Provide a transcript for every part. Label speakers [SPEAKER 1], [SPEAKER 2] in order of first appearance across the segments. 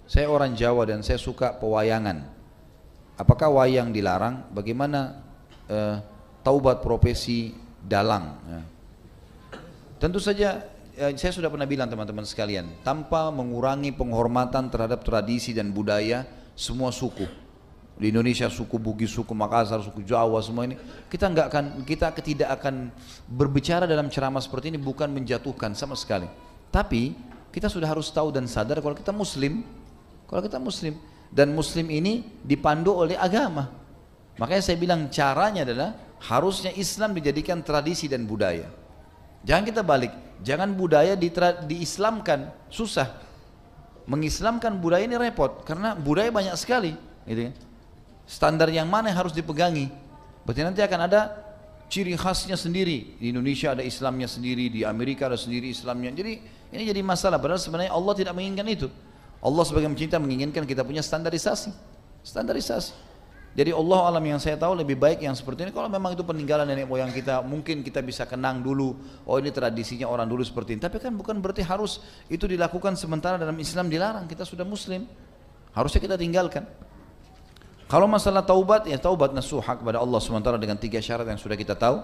[SPEAKER 1] Saya orang Jawa dan saya suka pewayangan. Apakah wayang dilarang? Bagaimana taubat profesi dalang? Ya. Tentu saja saya sudah pernah bilang teman-teman sekalian, tanpa mengurangi penghormatan terhadap tradisi dan budaya semua suku. Di Indonesia suku Bugis, suku Makassar, suku Jawa, semua ini kita tidak akan berbicara dalam ceramah seperti ini bukan menjatuhkan sama sekali. Tapi kita sudah harus tahu dan sadar kalau kita Muslim dan Muslim ini dipandu oleh agama. Makanya saya bilang caranya adalah harusnya Islam dijadikan tradisi dan budaya. Jangan kita balik, jangan budaya diislamkan, susah. Mengislamkan budaya ini repot karena budaya banyak sekali, gitu kan. Standar yang mana yang harus dipegangi? Berarti nanti akan ada ciri khasnya sendiri. Di Indonesia ada Islamnya sendiri, di Amerika ada sendiri Islamnya. Jadi ini jadi masalah. Padahal sebenarnya Allah tidak menginginkan itu. Allah sebagai pencinta menginginkan kita punya standarisasi. Jadi Allah alam yang saya tahu lebih baik yang seperti ini. Kalau memang itu peninggalan nenek moyang kita, mungkin kita bisa kenang dulu. Oh ini tradisinya orang dulu seperti ini. Tapi kan bukan berarti harus itu dilakukan sementara dalam Islam dilarang. Kita sudah Muslim, harusnya kita tinggalkan. Kalau masalah taubat, ya taubat nasuha kepada Allah sementara dengan 3 syarat yang sudah kita tahu.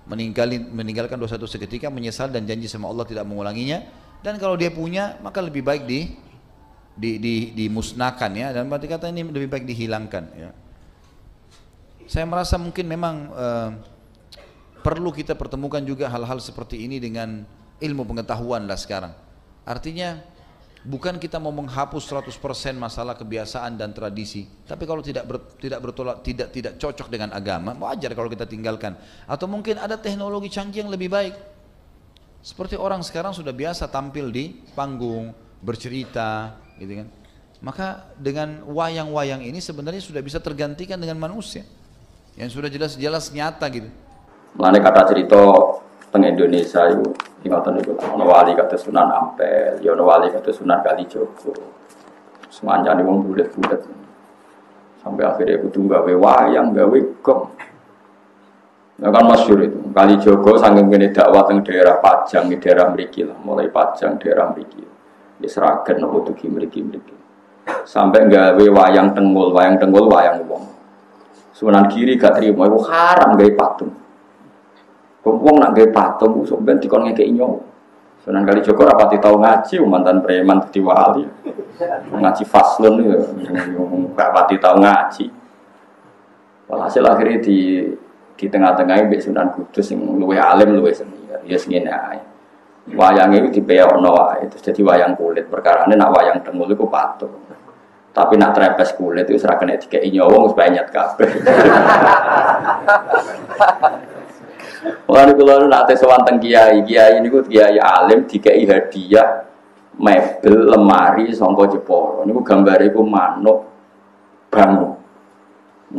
[SPEAKER 1] Meninggalkan dosa itu seketika, menyesal dan janji sama Allah tidak mengulanginya. Dan kalau dia punya, maka lebih baik dimusnahkan ya. Dan berarti kata ini lebih baik dihilangkan ya. Saya merasa mungkin memang perlu kita pertemukan juga hal-hal seperti ini dengan ilmu pengetahuan lah sekarang. Artinya bukan kita mau menghapus 100% masalah kebiasaan dan tradisi, tapi kalau tidak cocok dengan agama, wajar kalau kita tinggalkan. Atau mungkin ada teknologi canggih yang lebih baik. Seperti orang sekarang sudah biasa tampil di panggung, bercerita, gitu kan. Maka dengan wayang-wayang ini sebenarnya sudah bisa tergantikan dengan manusia yang sudah jelas-jelas nyata gitu.
[SPEAKER 2] Mulane kata cerita teng Indonesia itu ingatan itu ana wali kata Sunan Ampel, ya ana wali kata Sunan Kalijogo. Semanjane wong bulet-bulet. Sampai akhirnya kudu gawe wayang, gawe gong. Ya kan masyhur itu. Kalijogo saking kene dakwah teng daerah Pajang, di daerah mriki lah, mulai Pajang daerah mriki. Wis Sragen apa dugi mriki. Sampai gawe wayang tengul wayang wong. Sunan Giri gak terima, itu haram gawe patung. Wong nak gawe patung, sampeyan dikon ngekeki nyawa. Sunan Kalijogo rapati tau ngaji, mantan preman dadi wali. Ngaji faslun ya, gak pati tau ngaji. Walhasil akhirnya di tengah-tengah mbek Sunan Kudus sing luwih alim, luwih senior. Ya ngene ae. Wayang itu dipeokno wae, terus dadi wayang kulit. Perkarane nak wayang tengul iku patung. Tapi nak trepes kulit itu serah kena dikei nyawa wis banyak kabeh. Wong kula nate sowan teng kiai niku kiai alim dikei hadiah mebel lemari saka Jepara. Niku gambare iku manuk bangun.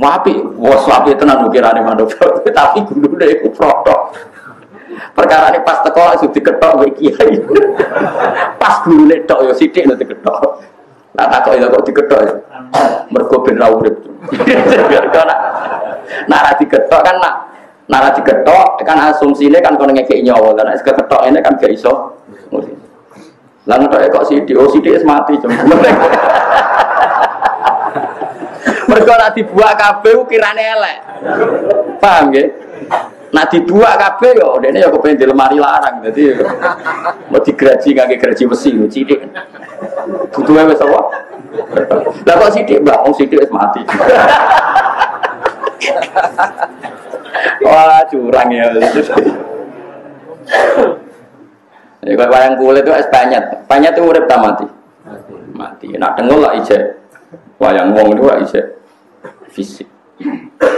[SPEAKER 2] Apik, wos apik tenan ukirane manuk tapi gulune iku protok. Perkara ini pas teko langsung diketok kowe kiai. Pas gulune tok ya sithik lho diketok. Nah takok itu kok diketok ya? Mergo ben ra urip. Nak ra diketok kan nak ra diketok kan asumsine kan kono ngekeki nyawa kan nek ketok ini kan gak iso. Lah ngetok kok sithik wis mati jam. Mergo nek dibuak kabeh ukirane elek. Paham nggih? Nek dibuak kabeh yo dene yo kepengin di lemari larang dadi mau digraji ngangge graji besi cilik. Butuhe wis apa? Lah kok sithik, Mbak? Wong sithik wis mati. Wah, curang ya. Ya kok wayang kulit itu es banyak. Banyak itu urip ta mati? Mati. Nak tengul lah ijek. Wayang wong itu lah ijek fisik.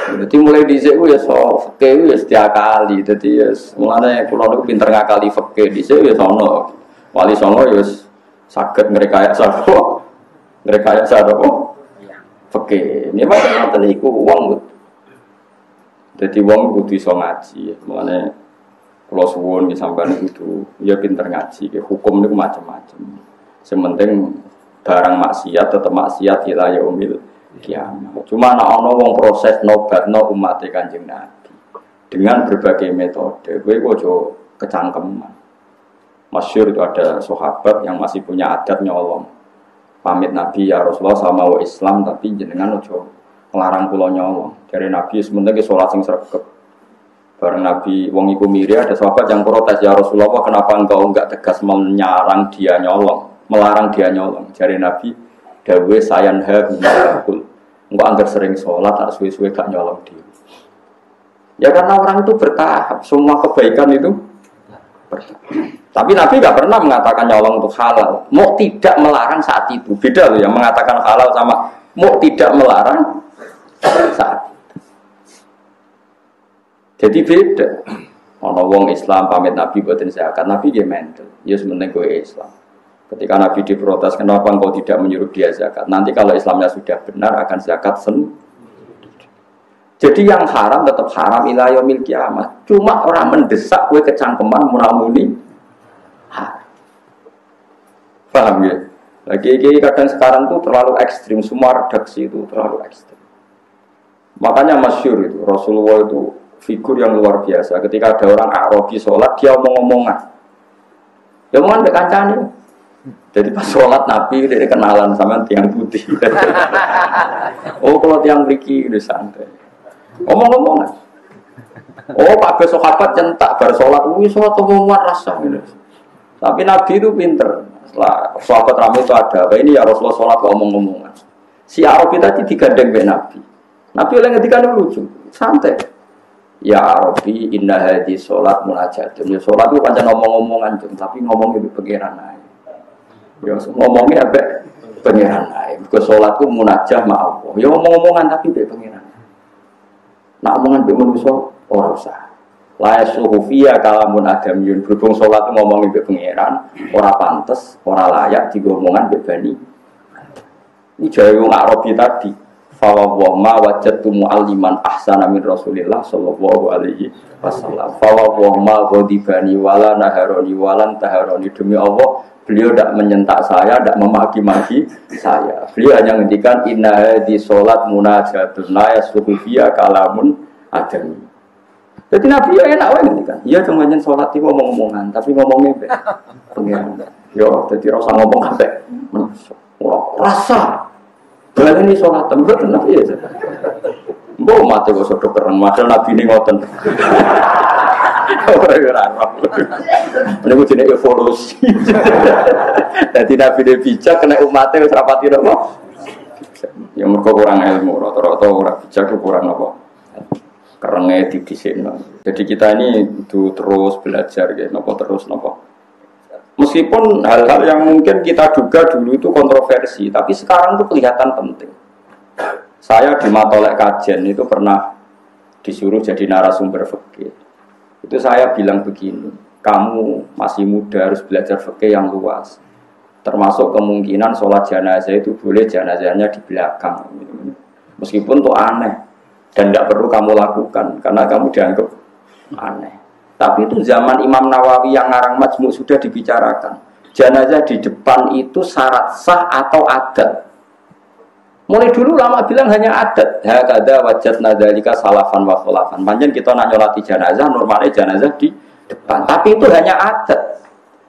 [SPEAKER 2] Jadi mulai dhisik ku ya fikih wis diakali. Dadi ya mulane kula niku pinter ngakali fikih dhisik ya sono. Wali songo ya saged ngrekayasa apa? Ngrekayasa apa? Fikih. Ini macam iku wong. Dadi wong kudu iso ngaji. Mulane kula suwun ki sampean kudu ya pinter ngaji. Hukum niku macam-macam. Sing penting barang maksiat tetep maksiat ila yaumil kiamat. Cuma ana wong proses nobatno umat Kanjeng Nabi dengan berbagai metode. Kowe aja kecangkeman. Masyhur itu ada sahabat yang masih punya adat nyolong pamit Nabi ya Rasulullah sama wa Islam tapi jenengan ojo ngelarang kula nyolong. Dari Nabi sebenarnya sholat sing sregep. Bareng Nabi wong iku miri ada sahabat yang protes ya Rasulullah kenapa engkau enggak tegas melarang dia nyolong. Dari Nabi dawe sayanha bimaqul. Engkau anggar sering sholat harus suwe-suwe gak nyolong dia. Ya karena orang itu bertahap, semua kebaikan itu bertahap. Tapi Nabi gak pernah mengatakan nyolong itu halal. Mau tidak melarang saat itu. Beda loh yang mengatakan halal sama mau tidak melarang saat itu. Jadi beda. Ono wong Islam pamit Nabi buatin zakat. Nabi dia mental. Ya sebenarnya gue Islam. Ketika Nabi diprotes, kenapa engkau tidak menyuruh dia zakat? Nanti kalau Islamnya sudah benar akan zakat sendiri. Jadi yang haram tetap haram ila yaumil kiamat. Cuma orang mendesak gue kecangkeman munamuni. Paham ya? Lagi kadang sekarang tuh terlalu ekstrim. Semua redaksi itu terlalu ekstrim. Makanya masyhur itu Rasulullah itu figur yang luar biasa. Ketika ada orang Arabi sholat dia omong-omongan. Dia omongan be kancane. Jadi pas sholat Nabi dia kenalan sama tiang putih. Oh kalau tiang mriki udah santai. Omong-omongan. Oh Pak sahabat centak bar sholat, sholat omongan rasa gitu. Tapi Nabi itu pinter. Setelah sahabat ramai itu ada, ini ya Rasulullah sholat omong-omongan. Si Arabi tadi digandeng be Nabi. Nabi oleh ngendikan lucu, santai. Ya Arabi inna hadhi sholat munajatun. Ya sholat itu pancen omong-omongan, tapi ngomongnya di pengiran aja. Ya ngomongnya apa? Pengiran aja. Ke sholat itu munajah ma Allah. Ya omong-omongan tapi di pengiran. Nak omongan mbek manusa ora usah. La yasuhu fiya kalamun adamiyun. Berhubung salat ngomongin mbek pangeran, ora pantes, ora layak digomongan mbek bani. Ini jawe wong Arabi tadi. Fa wa ma wajadtu mualliman ahsana min Rasulillah sallallahu alaihi wasallam. Fa wa ma ghadibani wala naharoni walan taharoni. Demi Allah, beliau tidak menyentak saya, tidak memaki-maki saya. Beliau hanya ngendikan inna di sholat munajatun la yasluhu fiya kalamun adami. Jadi Nabi ya enak wae ngendikan. Iya cuma nyen sholat itu ngomong-ngomongan, tapi ngomongnya be pengiran. Yo, jadi rasa ngomong ape. Rasa. Balik ini sholat tempat Nabi ya. Mbok mate kok sodok keren, padahal Nabi ini ngoten. Ini jenis evolusi. Jadi Nabi dia bijak, kena umatnya wis rapati apa? Yang mereka kurang ilmu, rata-rata orang bijak kurang apa? Kerengnya didhisikno. Jadi kita ini itu terus belajar, gitu. Nopo terus nopo. Meskipun hal-hal yang mungkin kita duga dulu itu kontroversi, tapi sekarang itu kelihatan penting. Saya di Matolek Kajen itu pernah disuruh jadi narasumber fikih. Itu saya bilang begini, kamu masih muda harus belajar fikih yang luas. Termasuk kemungkinan sholat jenazah itu boleh jenazahnya di belakang. Meskipun itu aneh dan tidak perlu kamu lakukan karena kamu dianggap aneh. Tapi itu zaman Imam Nawawi yang ngarang Majmu' sudah dibicarakan. Jenazah di depan itu syarat sah atau adat. Mulai dulu lama bilang hanya adat. Hakada wajadna dzalika salafan wa khulafan. Panjen kita nak nyolati jenazah, normalnya jenazah di depan. Tapi itu hanya adat.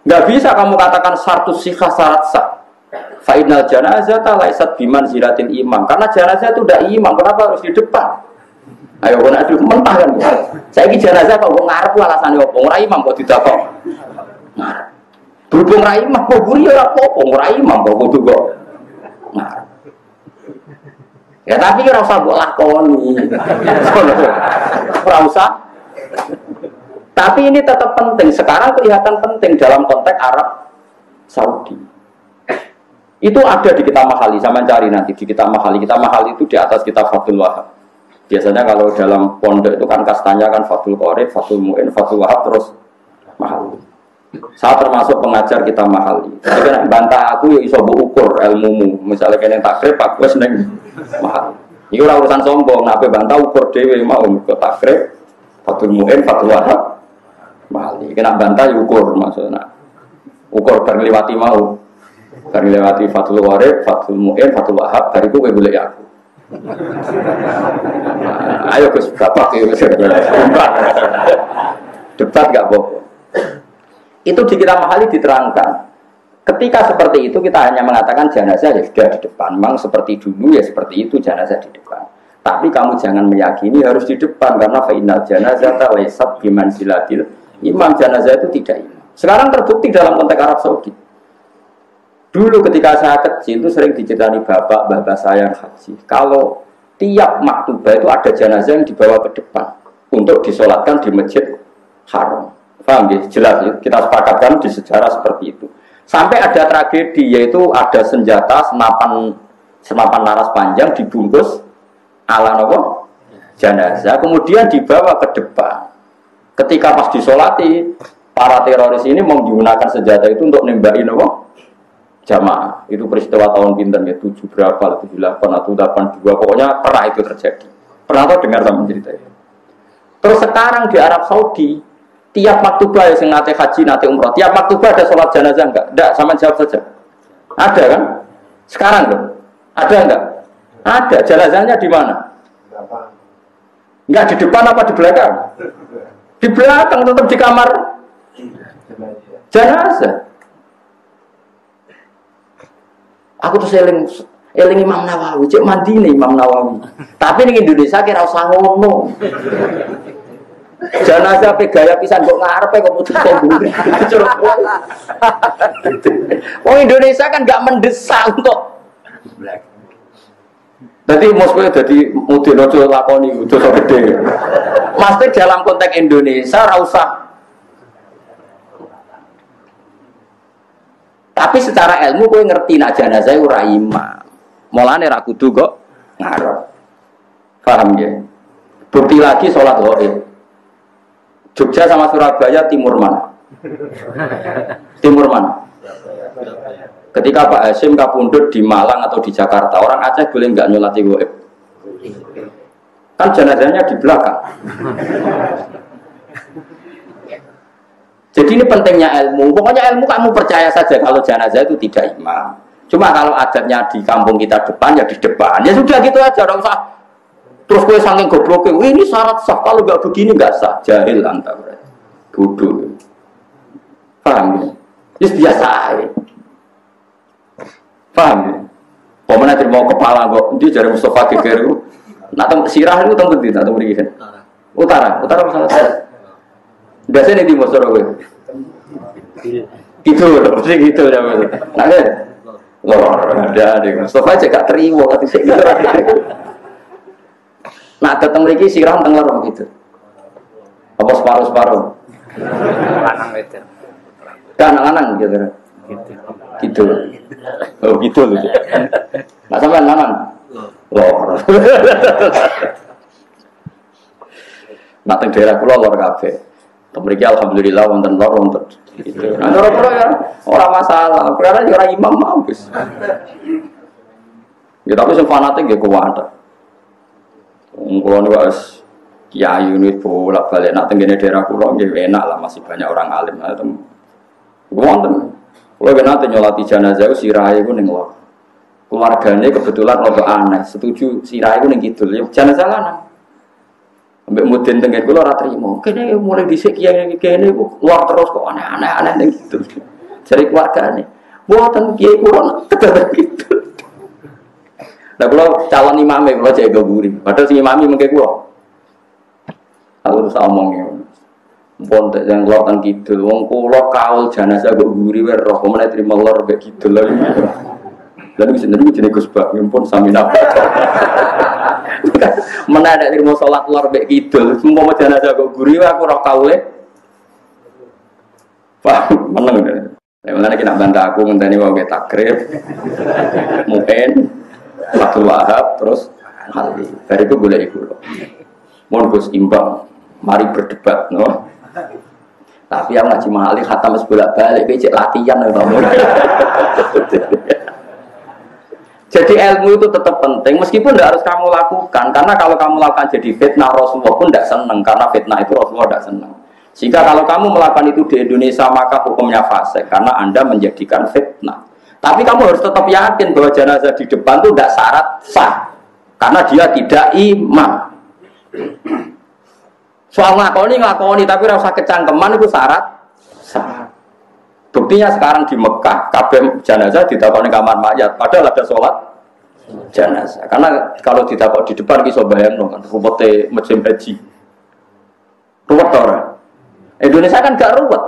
[SPEAKER 2] Enggak bisa kamu katakan syartus sihah syarat sah. Fa innal janazata laisat bimanzilatil imam. Karena jenazah itu tidak imam, kenapa harus di depan? Ayo kena aduh mentah kan. Saiki jenazah kok ngarep alasane opo? Ora imam kok ditakok. Ngarep. Berhubung ra imam kok buri ora apa-apa, ora imam kok kudu kok ngarep. Ya tapi ora usah mbok lakoni. Ora usah. Tapi ini tetap penting. Sekarang kelihatan penting dalam konteks Arab Saudi. Itu ada di Kitab Mahali. Saya mencari nanti di Kitab Mahali. Kitab Mahali itu di atas Kitab Fathul Wahab. Biasanya kalau dalam pondok itu kan kastanya kan Fathul Qorib, Fathul Mu'in, Fathul Wahab terus Mahali. Saya termasuk pengajar Kitab Mahali. Jadi kena bantah aku ya iso ukur ilmumu. Misalnya kena takrib Pak wis ning Mahali. Iki ora urusan sombong, nek bantah ukur dhewe mau ke takrib Fathul Mu'in, Fathul Wahab Mahali. Kena bantah ya ukur maksudnya. Ukur bar ngliwati mau. Bar ngliwati Fathul Qorib, Fathul Mu'in, Fathul Wahab bariku kowe golek aku. Ayo Gus bapak debat gak apa-apa. Itu di Kitab Mahali diterangkan Ketika seperti itu kita hanya mengatakan jenazah ya sudah di depan. Memang seperti dulu ya seperti itu jenazah di depan. Tapi kamu jangan meyakini harus di depan karena fainal jenazah laysat bimanzilatil imam. Jenazah itu tidak imam. Sekarang terbukti dalam konteks Arab Saudi. Dulu ketika saya kecil itu sering diceritani bapak saya yang haji. Kalau tiap maktubah itu ada jenazah yang dibawa ke depan untuk disolatkan di masjid haram. Paham ya? Jelas ya? Kita sepakatkan di sejarah seperti itu. Sampai ada tragedi yaitu ada senjata senapan laras panjang dibungkus ala nopo jenazah kemudian dibawa ke depan. Ketika pas disolati para teroris ini menggunakan senjata itu untuk nembaki nopo jamaah. Itu peristiwa tahun pinten ya 7 berapa 78 atau 82 pokoknya pernah itu terjadi. Pernah tahu dengar sama cerita itu. Terus sekarang di Arab Saudi tiap maktubah yang nate haji, nate umroh, tiap maktubah ada sholat jenazah enggak? Enggak, sama jawab saja. Ada kan? Sekarang loh. Ada enggak? Ada. Jenazahnya di mana? Enggak di depan apa di belakang? Di belakang, tetap di kamar jenazah. Aku tuh eling Imam Nawawi, cek mandi nih Imam Nawawi. Tapi ning Indonesia kira usah ngono. Jenazah pe gaya pisan kok ngarepe kok putus komburi. Wong Indonesia kan enggak mendesak untuk Jadi Moskow jadi model ojo lakoni dosa gede. Mesti dalam konteks Indonesia ora usah. Tapi secara ilmu kowe ngerti nek jenazah ora imam. Mulane ra kudu kok ngarep. Paham ya? Bukti lagi salat ghaib. Jogja sama Surabaya timur mana? Timur mana? Ketika Pak Hasyim kapundhut di Malang atau di Jakarta, orang Aceh boleh nggak nyolati ghaib? Kan jenazahnya di belakang. Jadi ini pentingnya ilmu. Pokoknya ilmu kamu percaya saja kalau jenazah itu tidak imam. Cuma kalau adatnya di kampung kita depan ya di depan. Ya sudah gitu aja, enggak usah. Terus gue saking gobloknya, ini syarat sah, kalau nggak begini nggak sah. Jahil anta berarti, bodoh. Paham ya? Ini biasa aja. Paham ya? Pemenang terima kepala kok, dia jari Mustafa Geger itu. Nah, sirah itu tempat di, atau beri Utara masalah saya. Biasanya di Mosoro gue. Gitu ya. Nah, ada di Mustafa aja gak terima kata saya. Nah, datang lagi sirah tengah gitu. Apa separuh? Lanang itu. Kan lanang gitu. Gitu. Oh, gitu loh. Nah, sampean lanang. Lor. Nah, teng daerah kula lor kabeh. Mriki alhamdulillah wonten lor wonten. Gitu. Nah, loro ya ora masalah. Perkara ora imam mau wis. Ya tapi sing fanatik nggih kuwat. Kulo niku wis kiai ini bolak-balik nak tengene daerah kulo nggih enak lah masih banyak orang alim. Wonten. Kulo nate nyolati jenazah sirahe ku ning lor. Keluargane kebetulan rada aneh, setuju sirahe ku ning kidul. Ya jenazah lanang. Ambek mudin tengene kulo ora trimo. Kene mulai dhisik kiai kene ku luar terus kok aneh-aneh ning kidul. Jare keluargane. Mboten kiai kulo kedadak kidul. Nah, kalau calon imamnya, kalau jaga gurih, padahal si imamnya mungkin gua. Aku harus omongnya, bontek yang kelihatan gitu, wong kulo kaul jenazah gak gurih, roh kemudian terima lor gak gitu lagi. Lalu bisa nanti jadi kusbah, pun sambil apa? Mana ada terima sholat lor gak gitu, semua jenazah gak gurih, aku roh kaulnya. Paham, menang deh. Mulanya kita bantah aku, ngenteni mau kita takrib, mungkin. Abdul Wahab terus hati dari itu boleh ikut mohon Gus imbang mari berdebat no tapi yang ngaji mahali khatam sebolak balik becek latihan jadi ilmu itu tetap penting meskipun tidak harus kamu lakukan karena kalau kamu lakukan jadi fitnah Rasulullah pun tidak senang karena fitnah itu Rasulullah tidak senang sehingga kalau kamu melakukan itu di Indonesia maka hukumnya fasik karena Anda menjadikan fitnah. Tapi kamu harus tetap yakin bahwa jenazah di depan itu tidak syarat sah. Karena dia tidak imam. Soal ngakoni, tapi rasa kecangkeman itu syarat sah. Buktinya sekarang di Mekah, kabeh jenazah ditakoni kamar mayat, padahal ada sholat jenazah. Karena kalau ditakok di depan kita bayangno kan ruwete musim haji. Ruwet ora? Indonesia kan gak ruwet.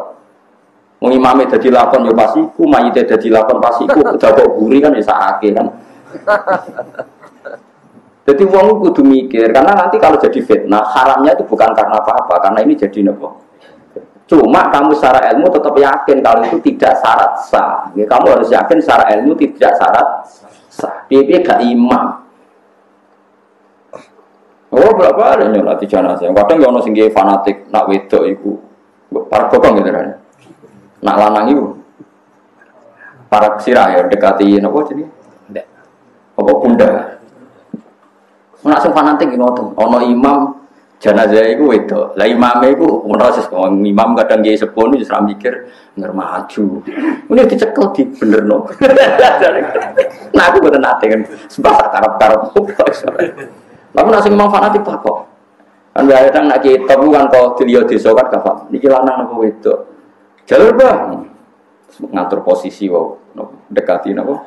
[SPEAKER 2] Wong imame dadi lakon yo pasiku, mayite dadi lakon pasiku, dapok guri kan ya sakake kan. Jadi wong kudu mikir karena nanti kalau jadi fitnah, haramnya itu bukan karena apa-apa, karena ini jadi nopo. Cuma kamu secara ilmu tetap yakin kalau itu tidak syarat sah. Ya, kamu harus yakin secara ilmu tidak syarat sah. Dia gak imam. Oh berapa ada nyolati jenazah. Kadang ono sing fanatik nak wedok iku. Para bokong gitu kan. Nak lanang iku. Para sirah ya dekati napa jenenge? Ndak. Apa bunda? Nak sing fanatik ngoten. Ono imam jenazah iku wedok. Lah imame iku proses imam kadang nggih sepuh wis ra mikir ngar maju. Ini dicekel di benerno. Nah aku boten nate kan. Sebab karep-karep. Tapi nak sing imam fanatik tak kok. Kan kadang nak kitab kan kok diliyo desa kan gak paham. Niki lanang napa wedok. Jalur Bang. Ngatur posisi wae. Dekati napa?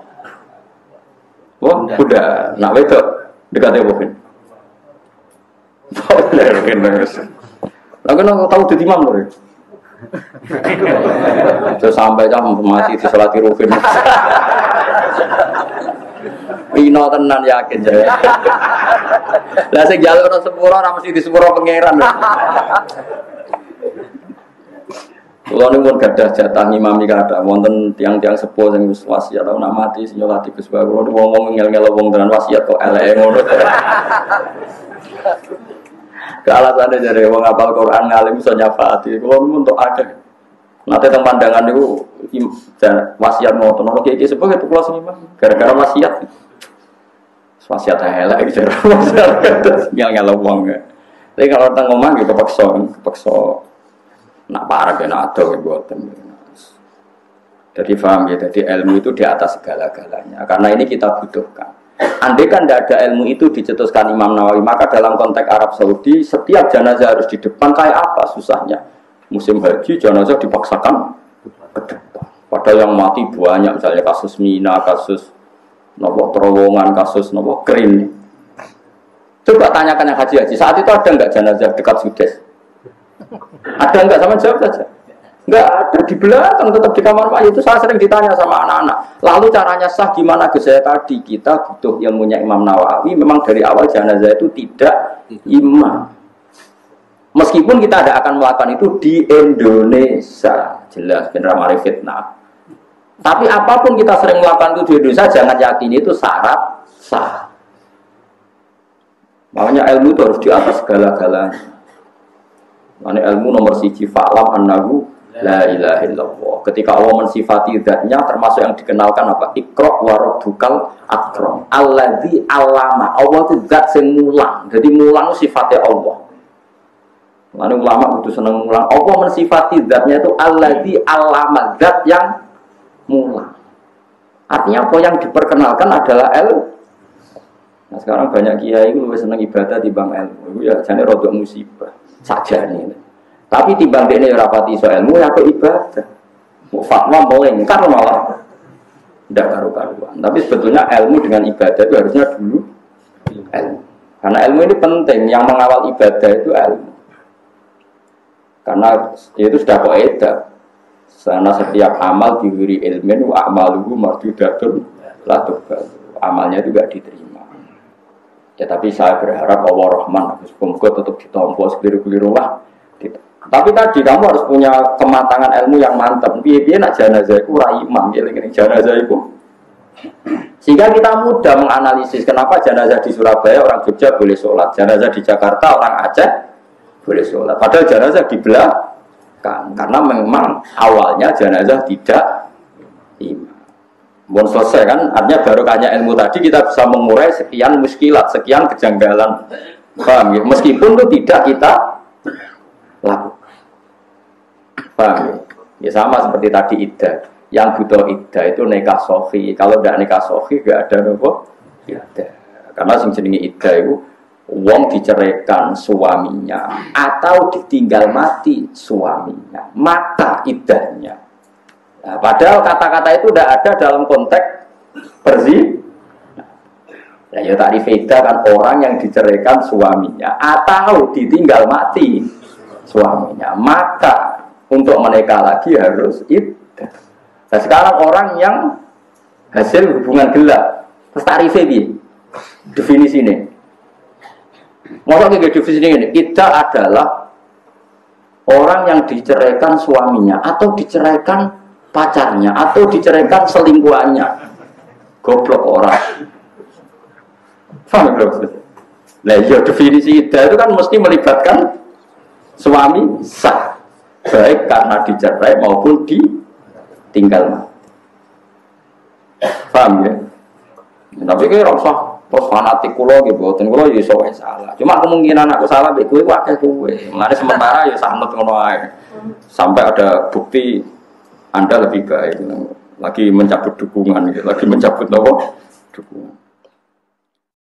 [SPEAKER 2] Wah, udah nak wedok dekati apa kan? Bener. Lah kan tahu dadi imam lho. Terus sampai jam mati di salat rukun. Ino tenan yakin jare. Lah sing jaluk ora sepuro ora mesti di sepuro pangeran. Kulo niku gadah jatah ngimami kathah wonten tiang-tiang sepuh sing wis wasiat ana mati sing nyolati Gus Bae. Kulo niku ngomong ngel-ngel wong tenan wasiat kok eleke ngono. Alasannya dari wong hafal Quran ngalim iso nyafaati. Kulo niku entuk akeh. Nate teng pandangan niku wasiat ngoten ono iki sepuh itu kulo sing imam gara-gara wasiat. Wasiat elek iki jare ngel-ngel wong. Tapi kalau teng omah nggih kepeksa nak parah kena ado buatan. Jadi paham ya, jadi ilmu itu di atas segala-galanya. Karena ini kita butuhkan. Andai kan tidak ada ilmu itu dicetuskan Imam Nawawi, maka dalam konteks Arab Saudi setiap jenazah harus di depan. Kayak apa susahnya? Musim haji jenazah dipaksakan ke depan. Padahal yang mati banyak, misalnya kasus Mina, kasus nopo terowongan, kasus nopo kering. Coba tanyakan yang haji saat itu ada nggak jenazah dekat Sudes? Ada enggak sama jawab saja. Enggak ada di belakang tetap di kamar mayat itu saya sering ditanya sama anak-anak. Lalu caranya sah gimana ke saya tadi kita butuh ilmunya Imam Nawawi. Memang dari awal jenazah itu tidak imam. Meskipun kita tidak akan melakukan itu di Indonesia, jelas benar mari fitnah. Tapi apapun kita sering melakukan itu di Indonesia jangan yakini itu syarat sah. Makanya ilmu itu harus di atas segala-galanya. Ini ilmu nomor siji fa'lam annahu la ilaha illallah. Ketika Allah mensifati zatnya termasuk yang dikenalkan apa? Iqra wa rabbukal akram. Alladzi 'allama. Allah itu zat sing mulang. Jadi mulang sifatnya Allah. Lalu ulama kudu seneng mulang. Allah mensifati zatnya itu alladzi 'allama, zat yang mulang. Artinya apa yang diperkenalkan adalah ilmu. Nah, sekarang banyak kiai itu lebih senang ibadah timbang ilmu. Itu ya jane rodok musibah. Saja nih, tapi timbang dia rapati soal ilmu ya ke ibadah, fatwa boleh kan malah tidak karu-karuan. Tapi sebetulnya ilmu dengan ibadah itu harusnya dulu ilmu, karena ilmu ini penting. Yang mengawal ibadah itu ilmu, karena itu sudah kaidah. Karena setiap amal diberi ilmu, amaluhu mardudatun la tuqbal. Amalnya juga diterima. Ya tapi saya berharap Allah Rahman, semoga tetap ditompo sekeliru-keliru lah. Tapi tadi kamu harus punya kematangan ilmu yang mantap. Biar nak jenazah itu imam, jenazah itu. Sehingga kita mudah menganalisis kenapa jenazah di Surabaya orang Jogja boleh sholat, jenazah di Jakarta orang Aceh boleh sholat. Padahal jenazah di belakang, karena memang awalnya jenazah tidak imam. Bon selesai kan, artinya barokahnya ilmu tadi kita bisa mengurai sekian muskilat, sekian kejanggalan. Paham ya? Meskipun itu tidak kita lakukan. Paham ya? Ya sama seperti tadi iddah. Yang butuh iddah itu nikah sahih. Kalau tidak nikah sahih enggak ada apa? Iddah. Karena sing jenenge iddah itu wong diceraikan suaminya atau ditinggal mati suaminya, maka iddahnya Nah, padahal kata-kata itu tidak ada dalam konteks berzina. Nah, ya tadi beda kan orang yang diceraikan suaminya atau ditinggal mati suaminya, maka untuk menikah lagi harus iddah. Nah, sekarang orang yang hasil hubungan gelap, terus tarifnya dia definisi ini. Maksudnya definisi ini, iddah adalah orang yang diceraikan suaminya atau diceraikan pacarnya atau diceraikan selingkuhannya. Goblok orang. Paham belum? Nah, ya definisi iddah itu kan mesti melibatkan suami sah, baik karena dicerai maupun ditinggal mati. Paham ya? Tapi kira usah terus fanatik kulo gitu, boten kulo ya iso salah. Cuma kemungkinan aku salah mbek kowe ku akeh kowe. Mulane sementara ya sanut ngono ae. Sampai ada bukti Anda lebih baik. Lagi mencabut dukungan gitu, lagi mencabut apa?